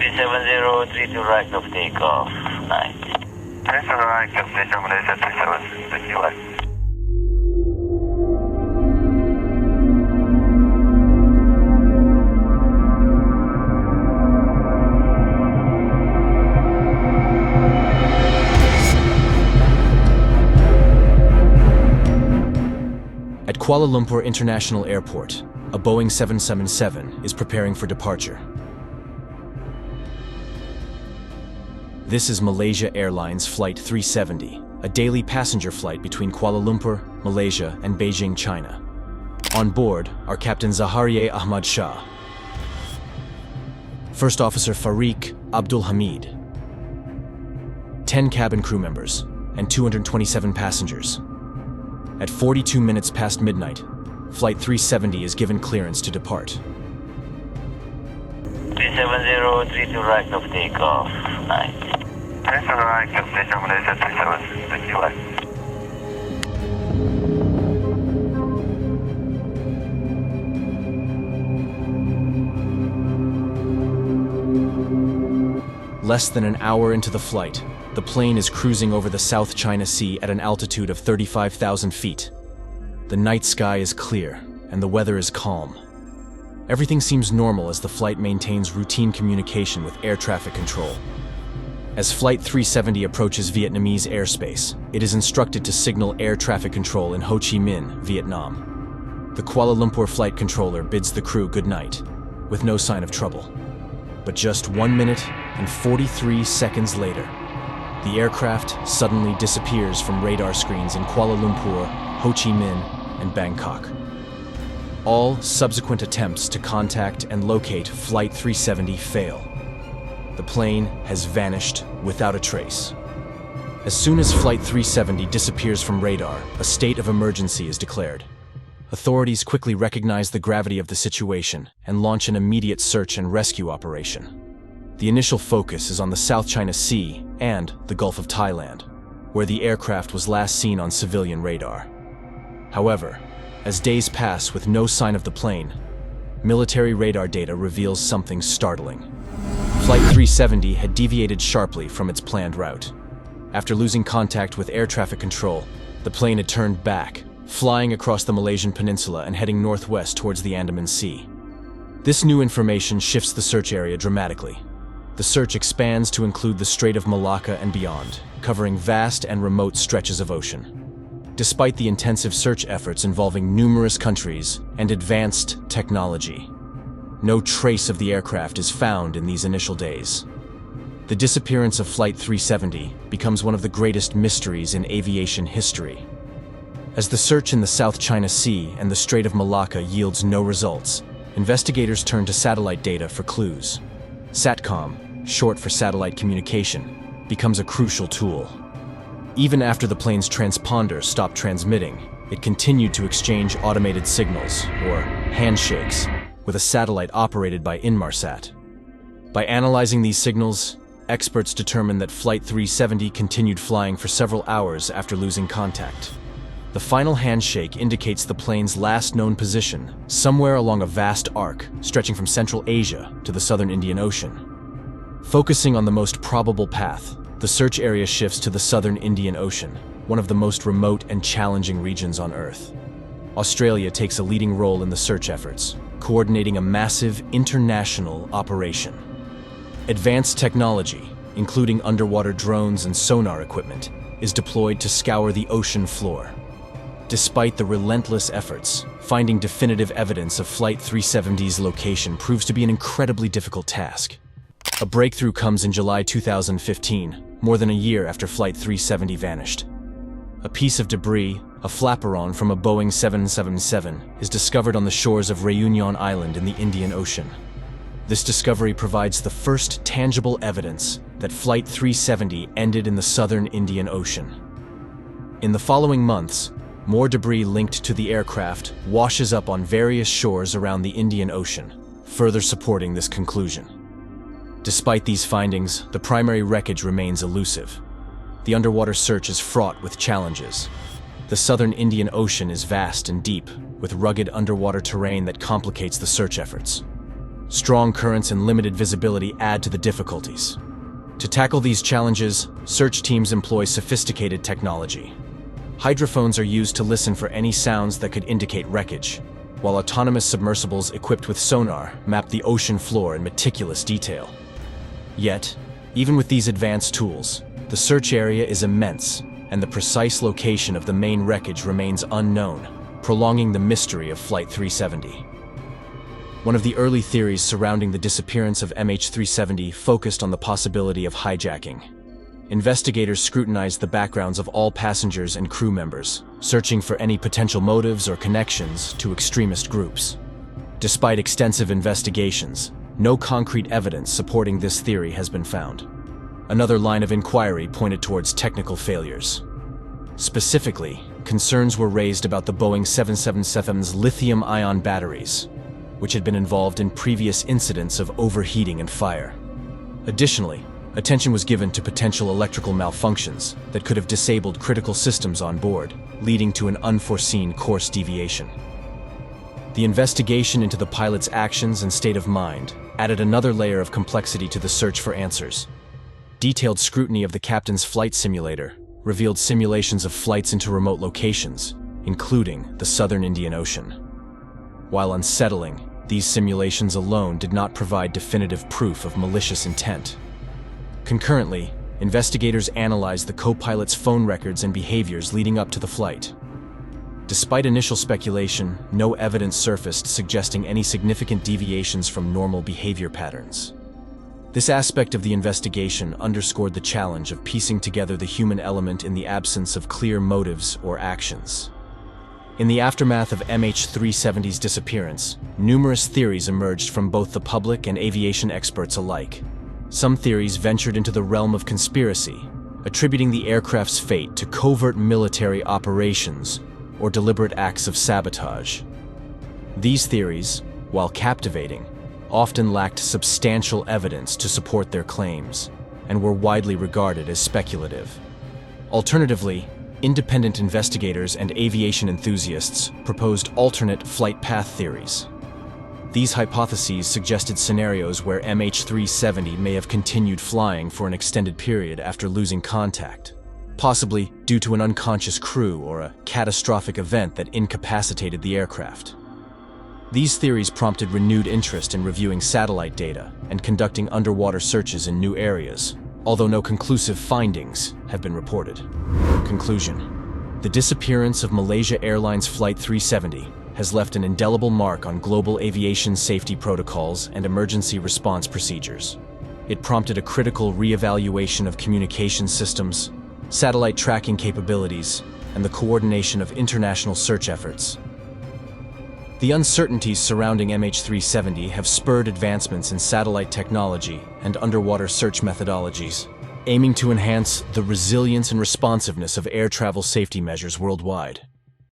370, to right of takeoff. Nice. Thanks for the right, Malaysia, Malaysia 37, thank you. At Kuala Lumpur International Airport, a Boeing 777 is preparing for departure. This is Malaysia Airlines Flight 370, a daily passenger flight between Kuala Lumpur, Malaysia, and Beijing, China. On board are Captain Zaharieh Ahmad Shah, First Officer Fariq Abdul Hamid, 10 cabin crew members, and 227 passengers. At 42 minutes past midnight, Flight 370 is given clearance to depart. 370, to right of takeoff. Nice. Thanks for the right, Malaysia, Malaysia 37, thank you. Less than an hour into the flight, the plane is cruising over the South China Sea at an altitude of 35,000 feet. The night sky is clear, and the weather is calm. Everything seems normal as the flight maintains routine communication with air traffic control. As Flight 370 approaches Vietnamese airspace, it is instructed to signal air traffic control in Ho Chi Minh, Vietnam. The Kuala Lumpur flight controller bids the crew good night, with no sign of trouble. But just 1 minute and 43 seconds later, the aircraft suddenly disappears from radar screens in Kuala Lumpur, Ho Chi Minh, and Bangkok. All subsequent attempts to contact and locate Flight 370 fail. The plane has vanished without a trace. As soon as Flight 370 disappears from radar, a state of emergency is declared. Authorities quickly recognize the gravity of the situation and launch an immediate search and rescue operation. The initial focus is on the South China Sea and the Gulf of Thailand, where the aircraft was last seen on civilian radar. However, as days pass with no sign of the plane, military radar data reveals something startling. Flight 370 had deviated sharply from its planned route. After losing contact with air traffic control, the plane had turned back, flying across the Malaysian peninsula and heading northwest towards the Andaman Sea. This new information shifts the search area dramatically. The search expands to include the Strait of Malacca and beyond, covering vast and remote stretches of ocean. Despite the intensive search efforts involving numerous countries and advanced technology, no trace of the aircraft is found in these initial days. The disappearance of Flight 370 becomes one of the greatest mysteries in aviation history. As the search in the South China Sea and the Strait of Malacca yields no results, investigators turn to satellite data for clues. SATCOM, short for satellite communication, becomes a crucial tool. Even after the plane's transponder stopped transmitting, it continued to exchange automated signals, or handshakes, with a satellite operated by Inmarsat. By analyzing these signals, experts determined that Flight 370 continued flying for several hours after losing contact. The final handshake indicates the plane's last known position, somewhere along a vast arc stretching from Central Asia to the southern Indian Ocean. Focusing on the most probable path, the search area shifts to the southern Indian Ocean, one of the most remote and challenging regions on Earth. Australia takes a leading role in the search efforts, coordinating a massive international operation. Advanced technology, including underwater drones and sonar equipment, is deployed to scour the ocean floor. Despite the relentless efforts, finding definitive evidence of Flight 370's location proves to be an incredibly difficult task. A breakthrough comes in July 2015, more than a year after Flight 370 vanished. A piece of debris, a flaperon from a Boeing 777, is discovered on the shores of Réunion Island in the Indian Ocean. This discovery provides the first tangible evidence that Flight 370 ended in the southern Indian Ocean. In the following months, more debris linked to the aircraft washes up on various shores around the Indian Ocean, further supporting this conclusion. Despite these findings, the primary wreckage remains elusive. The underwater search is fraught with challenges. The southern Indian Ocean is vast and deep, with rugged underwater terrain that complicates the search efforts. Strong currents and limited visibility add to the difficulties. To tackle these challenges, search teams employ sophisticated technology. Hydrophones are used to listen for any sounds that could indicate wreckage, while autonomous submersibles equipped with sonar map the ocean floor in meticulous detail. Yet, even with these advanced tools, the search area is immense, and the precise location of the main wreckage remains unknown, prolonging the mystery of Flight 370. One of the early theories surrounding the disappearance of MH370 focused on the possibility of hijacking. Investigators scrutinized the backgrounds of all passengers and crew members, searching for any potential motives or connections to extremist groups. Despite extensive investigations, no concrete evidence supporting this theory has been found. Another line of inquiry pointed towards technical failures. Specifically, concerns were raised about the Boeing 777's lithium-ion batteries, which had been involved in previous incidents of overheating and fire. Additionally, attention was given to potential electrical malfunctions that could have disabled critical systems on board, leading to an unforeseen course deviation. The investigation into the pilot's actions and state of mind added another layer of complexity to the search for answers. Detailed scrutiny of the captain's flight simulator revealed simulations of flights into remote locations, including the southern Indian Ocean. While unsettling, these simulations alone did not provide definitive proof of malicious intent. Concurrently, investigators analyzed the co-pilot's phone records and behaviors leading up to the flight. Despite initial speculation, no evidence surfaced suggesting any significant deviations from normal behavior patterns. This aspect of the investigation underscored the challenge of piecing together the human element in the absence of clear motives or actions. In the aftermath of MH370's disappearance, numerous theories emerged from both the public and aviation experts alike. Some theories ventured into the realm of conspiracy, attributing the aircraft's fate to covert military operations or deliberate acts of sabotage. These theories, while captivating, often lacked substantial evidence to support their claims and were widely regarded as speculative. Alternatively, independent investigators and aviation enthusiasts proposed alternate flight path theories. These hypotheses suggested scenarios where MH370 may have continued flying for an extended period after losing contact, possibly due to an unconscious crew or a catastrophic event that incapacitated the aircraft. These theories prompted renewed interest in reviewing satellite data and conducting underwater searches in new areas, although no conclusive findings have been reported. Conclusion: the disappearance of Malaysia Airlines Flight 370 has left an indelible mark on global aviation safety protocols and emergency response procedures. It prompted a critical reevaluation of communication systems, satellite tracking capabilities, and the coordination of international search efforts. The uncertainties surrounding MH370 have spurred advancements in satellite technology and underwater search methodologies, aiming to enhance the resilience and responsiveness of air travel safety measures worldwide.